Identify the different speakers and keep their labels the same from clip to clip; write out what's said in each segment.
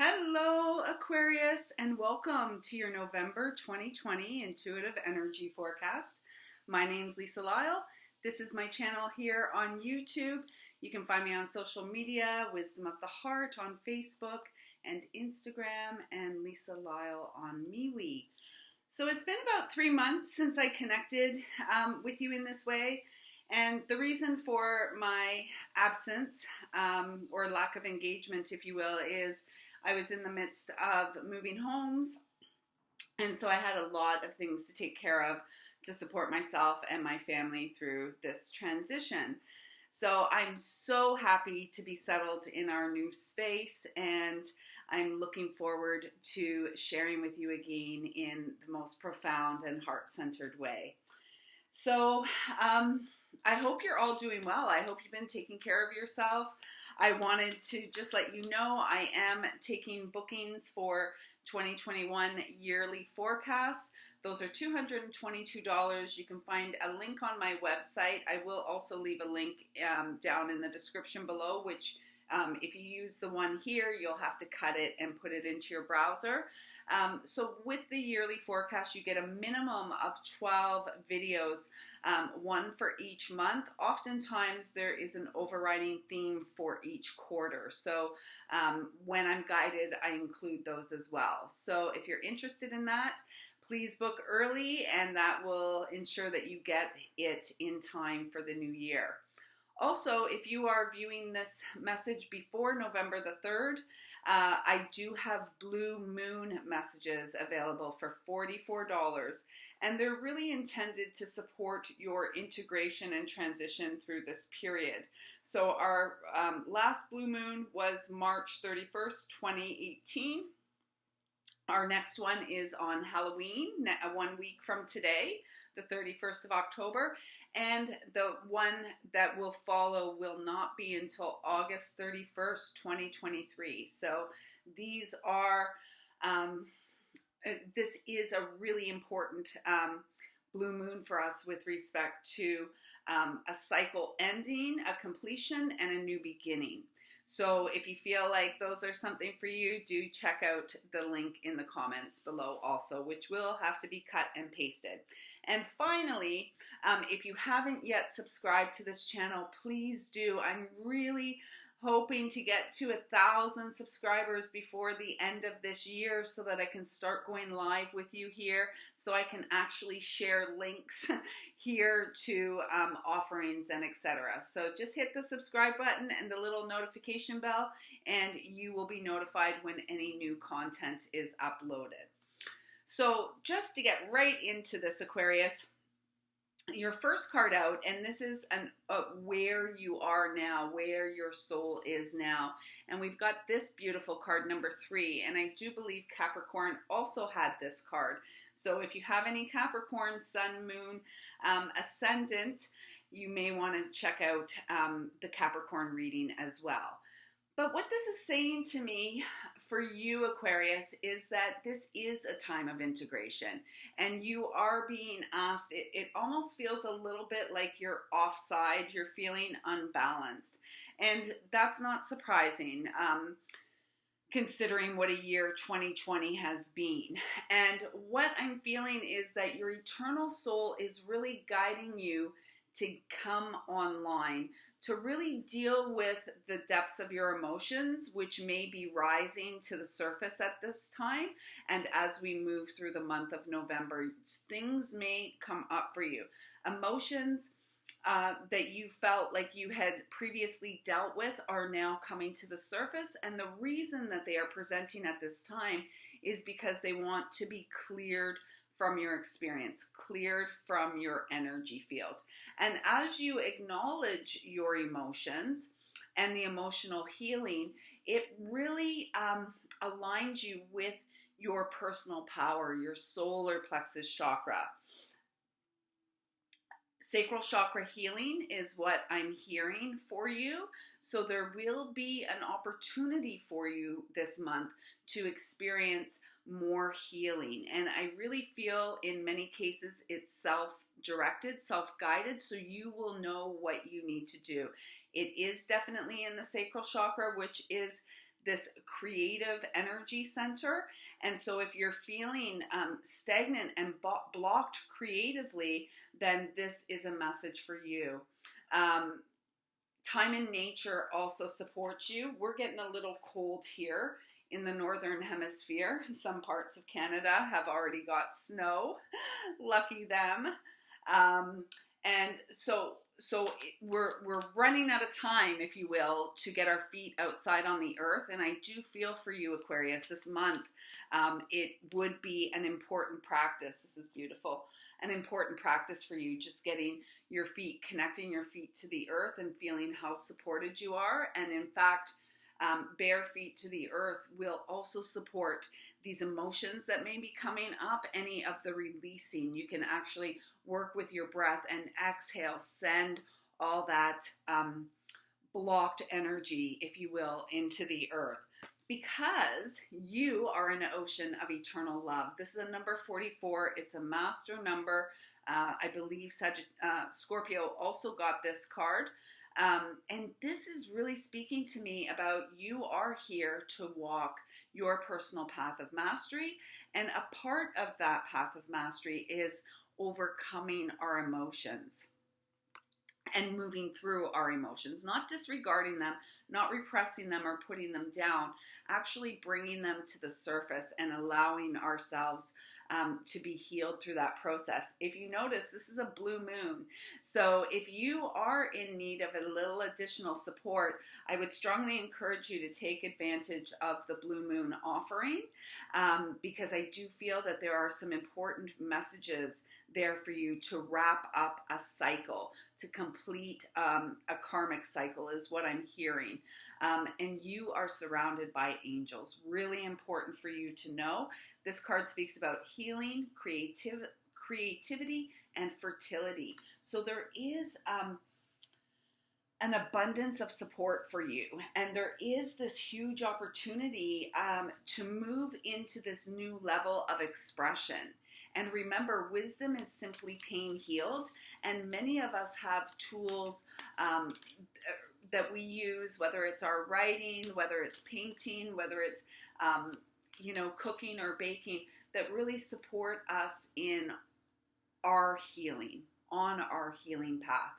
Speaker 1: Hello, Aquarius, and welcome to your November 2020 Intuitive Energy Forecast. My name's Lyle. This is my channel here on YouTube. You can find me on social media, Wisdom of the Heart on Facebook and Instagram, and Lisa Lyle on MeWe. So it's been about 3 months since I connected with you in this way. And the reason for my absence or lack of engagement, if you will, is I was in the midst of moving homes, and so I had a lot of things to take care of to support myself and my family through this transition. So I'm so happy to be settled in our new space, and I'm looking forward to sharing with you again in the most profound and heart-centered way. So I hope you're all doing well. I hope you've been taking care of yourself. I wanted to just let you know I am taking bookings for 2021 yearly forecasts. Those are $222. You can find a link on my website. I will also leave a link down in the description below, which if you use the one here, you'll have to cut it and put it into your browser. So with the yearly forecast, you get a minimum of 12 videos, one for each month. Oftentimes there is an overriding theme for each quarter. So when I'm guided, I include those as well. So if you're interested in that, please book early, and that will ensure that you get it in time for the new year. Also, if you are viewing this message before November the 3rd, I do have Blue Moon messages available for $44, and they're really intended to support your integration and transition through this period. So our last Blue Moon was March 31st, 2018. Our next one is on Halloween, 1 week from today, the 31st of October. And the one that will follow will not be until August 31st, 2023. So these are, this is a really important blue moon for us with respect to a cycle ending, a completion, and a new beginning. So if you feel like those are something for you, do check out the link in the comments below also, which will have to be cut and pasted. And finally, if you haven't yet subscribed to this channel, please do. I'm really hoping to get to 1,000 subscribers before the end of this year so that I can start going live with you here, so I can actually share links here to offerings and etc. So just hit the subscribe button and the little notification bell, and you will be notified when any new content is uploaded. So just to get right into this, Aquarius, your first card out, and this is where you are now, where your soul is now. And we've got this beautiful card, number 3, and I do believe Capricorn also had this card. So if you have any Capricorn, Sun, Moon, Ascendant, you may want to check out the Capricorn reading as well. But what this is saying to me for you, Aquarius, is that this is a time of integration, and you are being asked, it almost feels a little bit like you're offside, you're feeling unbalanced. And that's not surprising, considering what a year 2020 has been. And what I'm feeling is that your eternal soul is really guiding you to come online, to really deal with the depths of your emotions, which may be rising to the surface at this time. And as we move through the month of November, things may come up for you. Emotions that you felt like you had previously dealt with are now coming to the surface. And the reason that they are presenting at this time is because they want to be cleared from your experience, cleared from your energy field. And as you acknowledge your emotions and the emotional healing, it really aligns you with your personal power, your solar plexus chakra. Sacral chakra healing is what I'm hearing for you. So there will be an opportunity for you this month to experience more healing. And I really feel in many cases it's self-directed, self-guided, so you will know what you need to do. It is definitely in the sacral chakra, which is this creative energy center. And so if you're feeling stagnant and blocked creatively, then this is a message for you. Time in nature also supports you. We're getting a little cold here in the northern hemisphere. Some parts of Canada have already got snow. Lucky them. And so we're running out of time, if you will, to get our feet outside on the earth. And I do feel for you, Aquarius, this month. It would be an important practice. This is beautiful. An important practice for you, just getting your feet, connecting your feet to the earth and feeling how supported you are. And in fact, bare feet to the earth will also support these emotions that may be coming up, any of the releasing. You can actually work with your breath and exhale, send all that blocked energy, if you will, into the earth. Because you are an ocean of eternal love. This is a number 44. It's a master number. I believe Scorpio also got this card. And this is really speaking to me about you are here to walk your personal path of mastery. And a part of that path of mastery is overcoming our emotions and moving through our emotions, not disregarding them, not repressing them or putting them down, actually bringing them to the surface and allowing ourselves to be healed through that process. If you notice, this is a blue moon. So if you are in need of a little additional support, I would strongly encourage you to take advantage of the blue moon offering, because I do feel that there are some important messages there for you to wrap up a cycle, to complete a karmic cycle is what I'm hearing. And you are surrounded by angels. Really important for you to know. This card speaks about healing, creativity, and fertility. So there is an abundance of support for you. And there is this huge opportunity to move into this new level of expression. And remember, wisdom is simply pain healed. And many of us have tools that we use, whether it's our writing, whether it's painting, whether it's, cooking or baking, that really support us in our healing, on our healing path.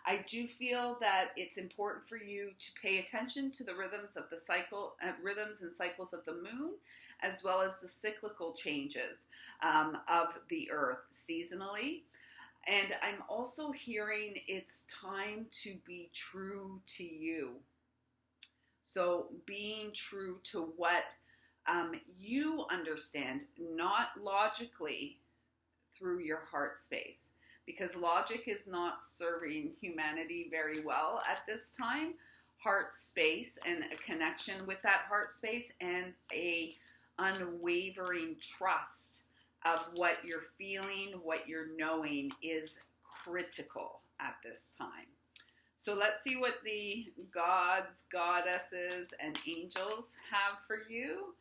Speaker 1: I do feel that it's important for you to pay attention to the rhythms of the cycle, rhythms and cycles of the moon, as well as the cyclical changes of the earth seasonally. And I'm also hearing it's time to be true to you. So being true to what you understand, not logically through your heart space, because logic is not serving humanity very well at this time. Heart space and a connection with that heart space and a unwavering trust of what you're feeling, what you're knowing is critical at this time. So let's see what the gods, goddesses, and angels have for you.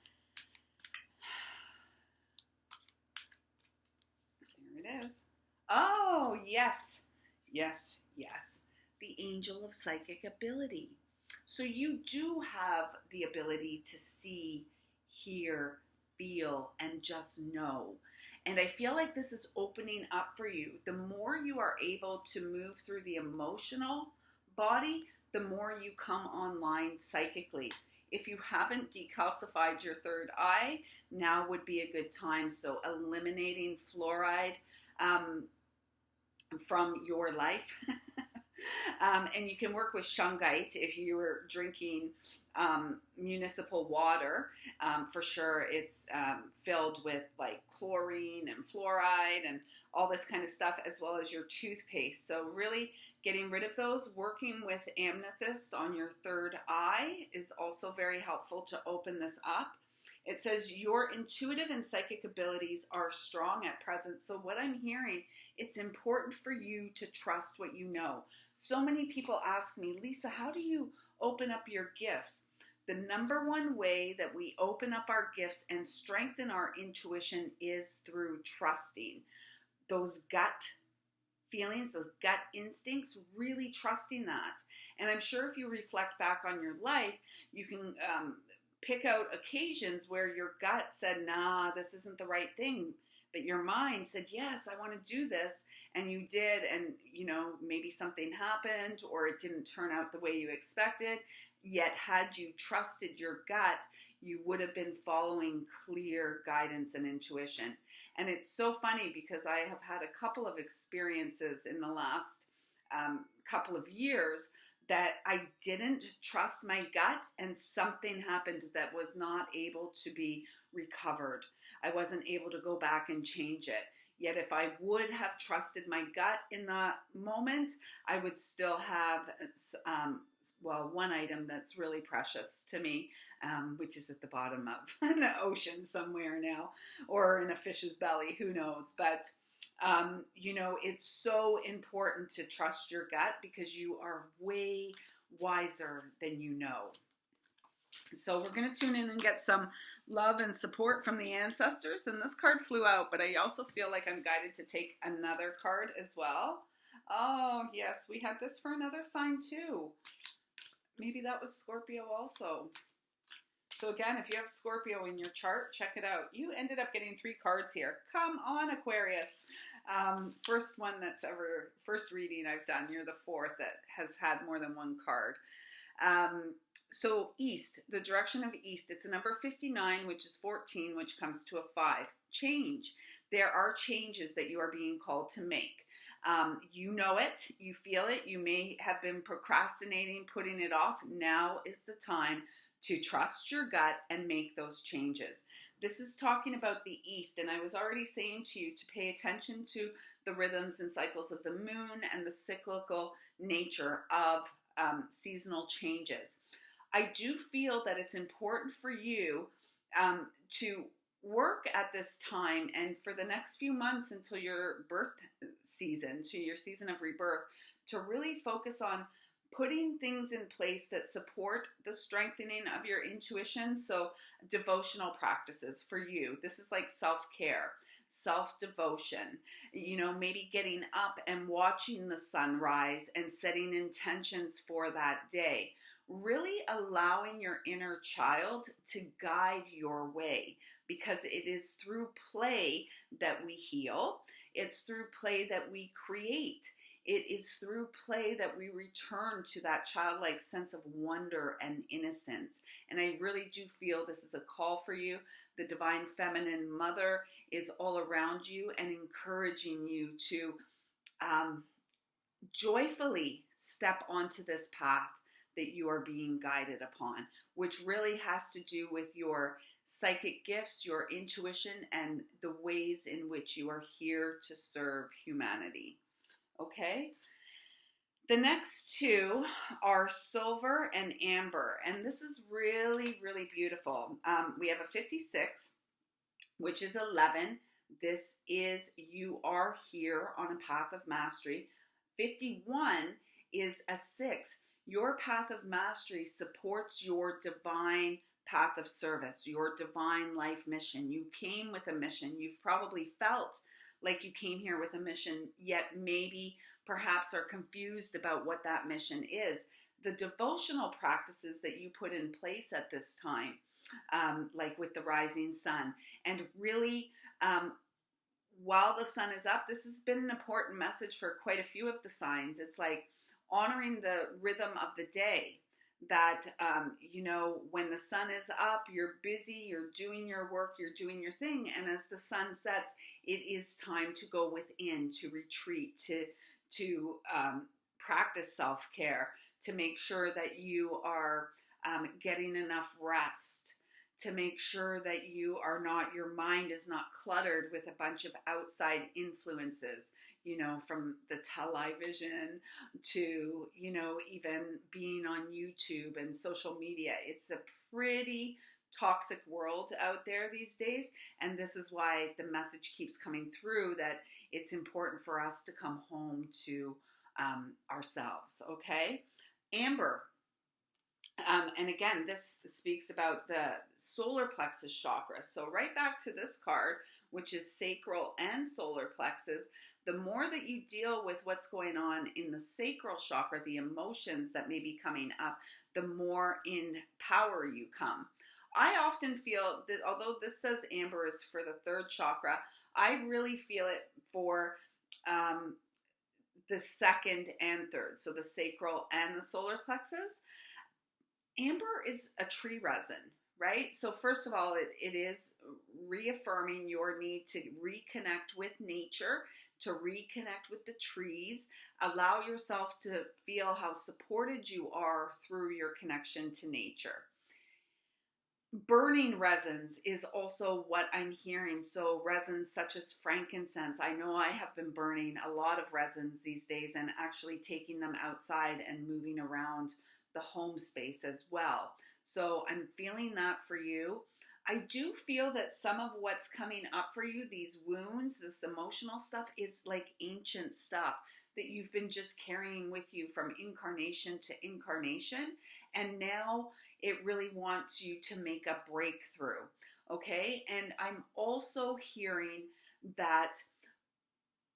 Speaker 1: Here it is. Oh, yes, yes, yes. The angel of psychic ability. So you do have the ability to see, hear, feel, and just know. And I feel like this is opening up for you. The more you are able to move through the emotional body, the more you come online psychically. If you haven't decalcified your third eye, now would be a good time. So eliminating fluoride from your life. And you can work with shungite if you were drinking municipal water. For sure, it's filled with like chlorine and fluoride and all this kind of stuff, as well as your toothpaste. So really getting rid of those. Working with amethyst on your third eye is also very helpful to open this up. It says your intuitive and psychic abilities are strong at present. So what I'm hearing, it's important for you to trust what you know. So many people ask me, Lisa, how do you open up your gifts? The number one way that we open up our gifts and strengthen our intuition is through trusting those gut feelings, those gut instincts, really trusting that. And I'm sure if you reflect back on your life, you can pick out occasions where your gut said, nah, this isn't the right thing. But your mind said, yes, I want to do this. And you did. And, maybe something happened or it didn't turn out the way you expected. Yet had you trusted your gut, you would have been following clear guidance and intuition. And it's so funny because I have had a couple of experiences in the last couple of years that I didn't trust my gut and something happened that was not able to be recovered. I wasn't able to go back and change it. Yet if I would have trusted my gut in the moment, I would still have, one item that's really precious to me, which is at the bottom of an ocean somewhere now, or in a fish's belly, who knows. But it's so important to trust your gut because you are way wiser than you know. So we're going to tune in and get some love and support from the ancestors. And this card flew out, but I also feel like I'm guided to take another card as well. Oh, yes, we had this for another sign too. Maybe that was Scorpio also. So again, if you have Scorpio in your chart, check it out. You ended up getting 3 cards here. Come on, Aquarius. First reading I've done. You're the 4th that has had more than 1 card. So East, the direction of East, it's a number 59, which is 14, which comes to a 5. Change. There are changes that you are being called to make. You know it, you feel it, you may have been procrastinating, putting it off. Now is the time to trust your gut and make those changes. This is talking about the East, and I was already saying to you to pay attention to the rhythms and cycles of the moon and the cyclical nature of seasonal changes. I do feel that it's important for you to work at this time and for the next few months until your birth season, to your season of rebirth, to really focus on putting things in place that support the strengthening of your intuition. So devotional practices for you. This is like self-care, self-devotion, maybe getting up and watching the sunrise and setting intentions for that day. Really allowing your inner child to guide your way, because it is through play that we heal. It's through play that we create. It is through play that we return to that childlike sense of wonder and innocence. And I really do feel this is a call for you. The divine feminine mother is all around you and encouraging you to joyfully step onto this path that you are being guided upon, which really has to do with your psychic gifts, your intuition, and the ways in which you are here to serve humanity. Okay? The next 2 are silver and amber, and this is really, really beautiful. We have a 56, which is 11. This is you are here on a path of mastery. 51 is a 6. Your path of mastery supports your divine path of service, your divine life mission. You came with a mission. You've probably felt like you came here with a mission, yet maybe perhaps are confused about what that mission is. The devotional practices that you put in place at this time, like with the rising sun, and really while the sun is up, this has been an important message for quite a few of the signs. It's like honoring the rhythm of the day, that, when the sun is up, you're busy, you're doing your work, you're doing your thing. And as the sun sets, it is time to go within, to retreat, to practice self-care, to make sure that you are getting enough rest, to make sure that your mind is not cluttered with a bunch of outside influences, from the television to, even being on YouTube and social media. It's a pretty toxic world out there these days. And this is why the message keeps coming through that it's important for us to come home to ourselves. Okay. Amber. And again, this speaks about the solar plexus chakra. So right back to this card, which is sacral and solar plexus, the more that you deal with what's going on in the sacral chakra, the emotions that may be coming up, the more in power you come. I often feel that although this says amber is for the third chakra, I really feel it for um, the second and third, so the sacral and the solar plexus. Amber is a tree resin, right? So first of all, it is reaffirming your need to reconnect with nature, to reconnect with the trees, allow yourself to feel how supported you are through your connection to nature. Burning resins is also what I'm hearing. So resins such as frankincense. I know I have been burning a lot of resins these days and actually taking them outside and moving around the home space as well. So I'm feeling that for you. I do feel that some of what's coming up for you, these wounds, this emotional stuff, is like ancient stuff that you've been just carrying with you from incarnation to incarnation. And now it really wants you to make a breakthrough, okay? And I'm also hearing that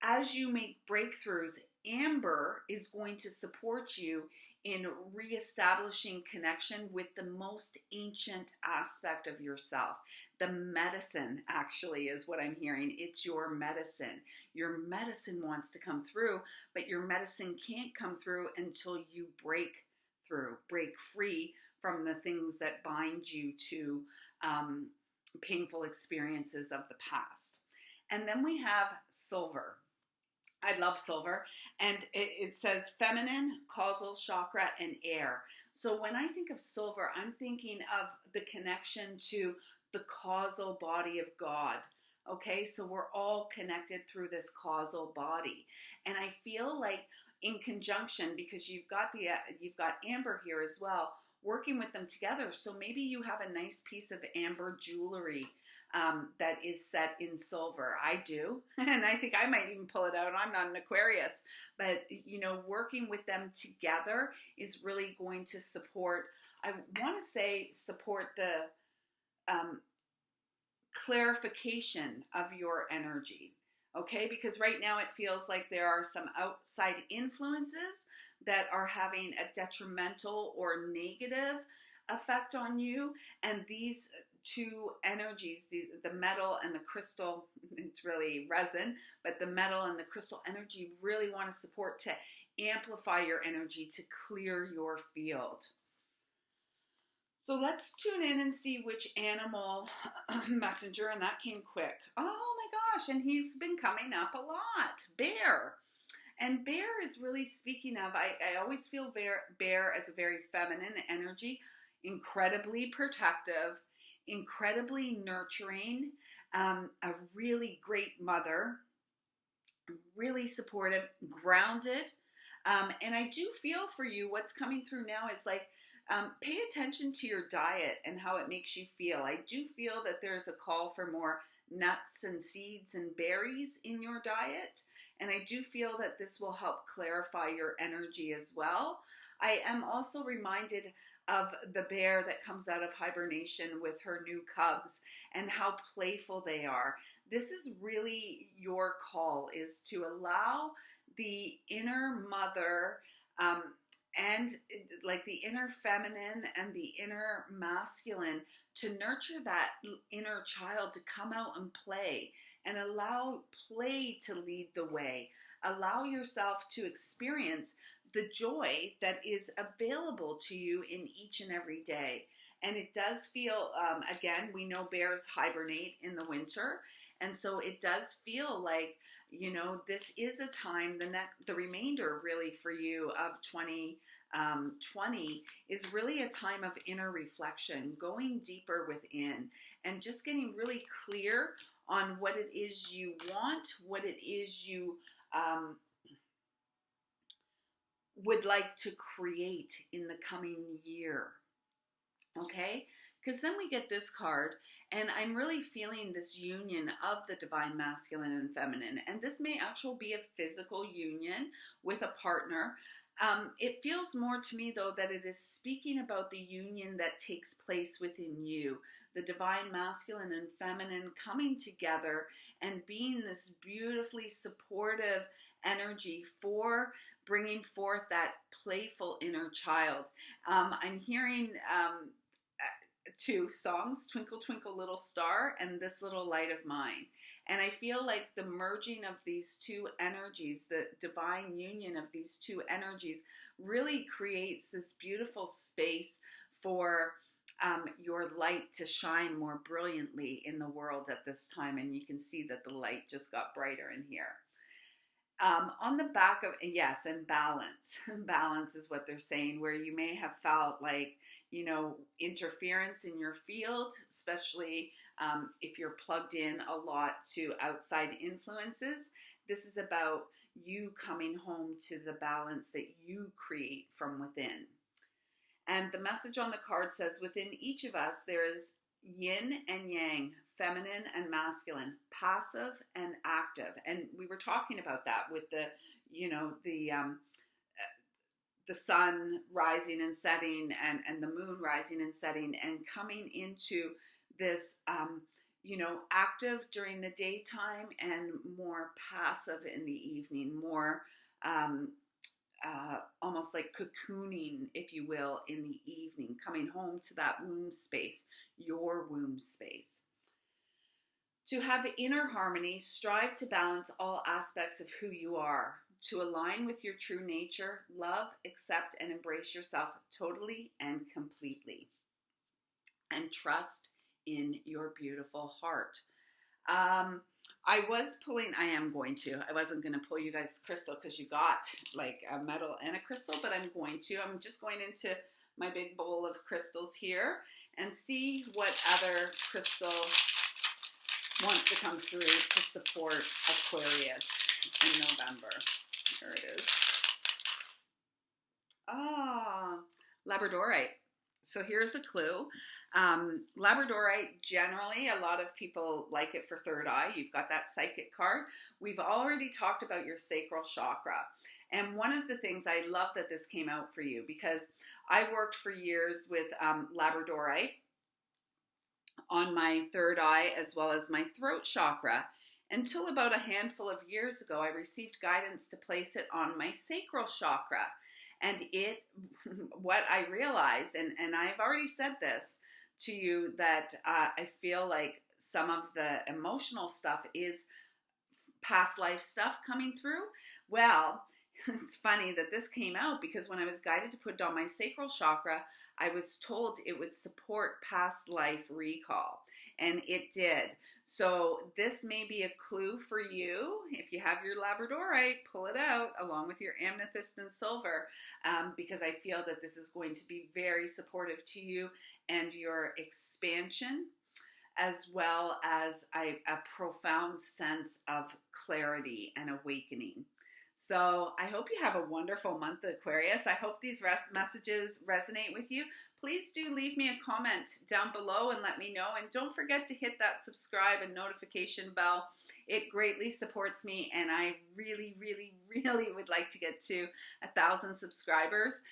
Speaker 1: as you make breakthroughs, Amber is going to support you in reestablishing connection with the most ancient aspect of yourself. The medicine actually is what I'm hearing. It's your medicine. Your medicine wants to come through, but your medicine can't come through until you break through, break free from the things that bind you to painful experiences of the past. And then we have silver. I love silver. And it says feminine, causal chakra, and air. So when I think of silver, I'm thinking of the connection to the causal body of God. Okay, so we're all connected through this causal body. And I feel like in conjunction, because you've got amber here as well, working with them together. So maybe you have a nice piece of amber jewelry that is set in silver. I do, and I think I might even pull it out. I'm not an Aquarius, but working with them together is really going to support. I want to say support the clarification of your energy. Okay, because right now it feels like there are some outside influences that are having a detrimental or negative effect on you. And these two energies, the metal and the crystal, it's really resin, but the metal and the crystal energy really want to support to amplify your energy, to clear your field. So let's tune in and see which animal messenger, and that came quick. Oh my gosh, and he's been coming up a lot. Bear. And bear is really speaking of, I always feel bear as a very feminine energy, incredibly protective, incredibly nurturing, a really great mother, really supportive, grounded. And I do feel for you, what's coming through now is like, pay attention to your diet and how it makes you feel. I do feel that there's a call for more nuts and seeds and berries in your diet. And I do feel that this will help clarify your energy as well. I am also reminded of the bear that comes out of hibernation with her new cubs and how playful they are. This is really your call, is to allow the inner mother and like the inner feminine and the inner masculine to nurture that inner child to come out and play, and allow play to lead the way. Allow yourself to experience the joy that is available to you in each and every day. And it does feel, again, we know bears hibernate in the winter. And so it does feel like, this is a time, the remainder really for you of 2020 is really a time of inner reflection, going deeper within, and just getting really clear on what it is you want, what it is you would like to create in the coming year. Okay? Because then we get this card, and I'm really feeling this union of the divine masculine and feminine. And this may actually be a physical union with a partner. It feels more to me, though, that it is speaking about the union that takes place within you. The divine masculine and feminine coming together and being this beautifully supportive energy for bringing forth that playful inner child. I'm hearing two songs, Twinkle Twinkle Little Star and This Little Light of Mine. And I feel like the merging of these two energies, the divine union of these two energies, really creates this beautiful space for your light to shine more brilliantly in the world at this time. And you can see that the light just got brighter in here. On the back of, yes, and balance. Balance is what they're saying, where you may have felt like, you know, interference in your field, especially if you're plugged in a lot to outside influences. This is about you coming home to the balance that you create from within. And the message on the card says, within each of us, there is yin and yang, feminine and masculine, passive and active. And we were talking about that with the, you know, the sun rising and setting and the moon rising and setting, and coming into this, you know, active during the daytime and more passive in the evening, more almost like cocooning, if you will, in the evening, coming home to that womb space, your womb space. To have inner harmony, strive to balance all aspects of who you are. To align with your true nature, love, accept, and embrace yourself totally and completely. And trust in your beautiful heart. I wasn't going to pull you guys crystal because you got like a metal and a crystal, but I'm just going into my big bowl of crystals here and see what other crystal wants to come through to support Aquarius in November. There it is. Labradorite. So here's a clue. Labradorite, generally, a lot of people like it for third eye. You've got that psychic card. We've already talked about your sacral chakra. And one of the things, I love that this came out for you, because I worked for years with Labradorite on my third eye as well as my throat chakra, until about a handful of years ago, I received guidance to place it on my sacral chakra. And what I realized, and I've already said this to you, that I feel like some of the emotional stuff is past life stuff coming through. Well, it's funny that this came out, because when I was guided to put it on my sacral chakra, I was told it would support past life recall, and it did. So this may be a clue for you. If you have your Labradorite, pull it out along with your amethyst and silver, because I feel that this is going to be very supportive to you and your expansion, as well as a profound sense of clarity and awakening. So I hope you have a wonderful month, Aquarius. I hope these messages resonate with you. Please do leave me a comment down below and let me know. And don't forget to hit that subscribe and notification bell. It greatly supports me, and I really, really, really would like to get to 1,000 subscribers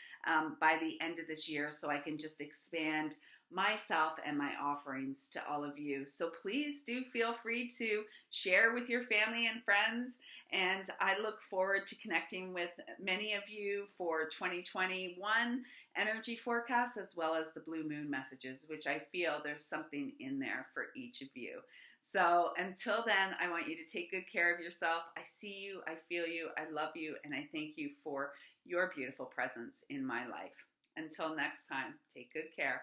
Speaker 1: by the end of this year, so I can just expand myself and my offerings to all of you. So please do feel free to share with your family and friends, and I look forward to connecting with many of you for 2021 energy forecasts, as well as the blue moon messages, which I feel there's something in there for each of you. So until then, I want you to take good care of yourself. I see you, I feel you, I love you, and I thank you for your beautiful presence in my life. Until next time, take good care.